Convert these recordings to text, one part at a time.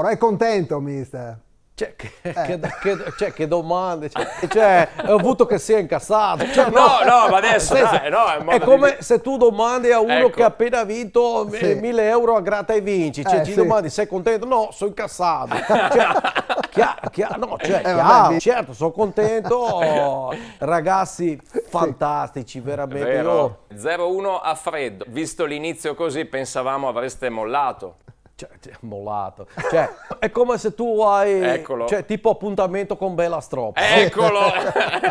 Ora è contento, mister. Che domande, ho avuto che sia incassato. No, ma adesso dai, no, è come se tu domandi a uno Ecco. che ha appena vinto Sì. 1000 euro a gratta e vinci, ci sì. domandi sei contento? No, sono incassato. vabbè, Certo, sono contento. Ragazzi fantastici, veramente. Vero. 0-1 a freddo. Visto l'inizio così, pensavamo avreste mollato. Mollato. È come se tu hai Eccolo. tipo appuntamento con Bella Stroppa. Eccolo!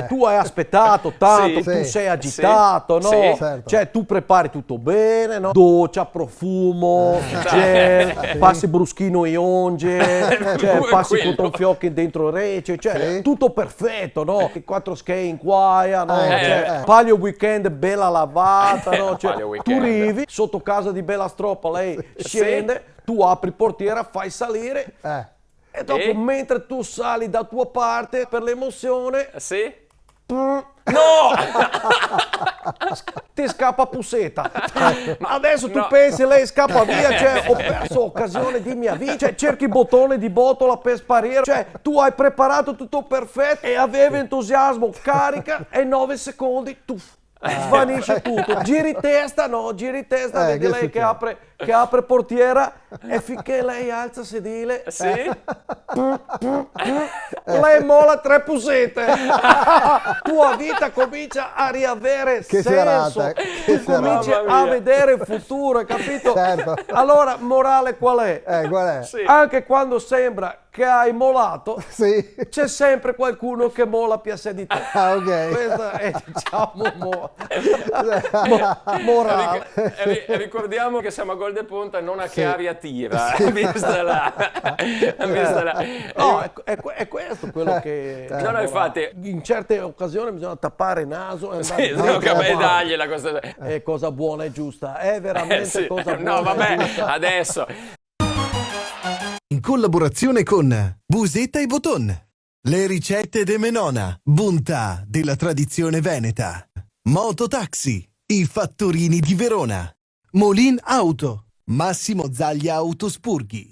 Tu hai aspettato tanto, Sì. tu Sì. sei agitato, no? Sì. Certo. Tu prepari tutto bene, no? Doccia, profumo, passi bruschino e onge, passi Quello. con fiocchi dentro rece, Sì. tutto perfetto, no? Che 4 skate in quaia, no? Eh. Palio weekend bella lavata, no? Palio Tu weekend. arrivi sotto casa di Bella Stroppa, lei scende, tu apri portiera, fai salire e dopo E? mentre tu sali da tua parte per l'emozione Sì? no! ti scappa Puseta. Adesso tu No. pensi lei scappa via, ho perso occasione di mia vita, cerchi il bottone di botola per sparire, tu hai preparato tutto perfetto e avevi entusiasmo, carica e 9 secondi, svanisce tutto, giri testa, vedi che lei che apre portiera e finché lei alza sedile, Sì? lei mola 3 pusete. Tua vita comincia a riavere Che senso, serata, tu cominci Mamma a mia. vedere il futuro, hai capito? Certo. Allora, morale qual è? Qual è? Sì. Anche quando sembra che hai molato, Sì. c'è sempre qualcuno che mola più a sé di te. Ah, ok. Questa è, morale. Ricordiamo che siamo a Gol de Ponta, non a che aria tira. Vista là. No, è questo quello che... No, infatti. In certe occasioni bisogna tappare il naso e Sì, andare no, che avanti. dargliela questa. È cosa buona e giusta, è veramente Sì. cosa buona No, vabbè, e giusta. adesso. In collaborazione con Busetta e Boton. Le ricette de Menona, bontà della tradizione veneta. Mototaxi, i fattorini di Verona. Molin Auto, Massimo Zaglia Autospurghi.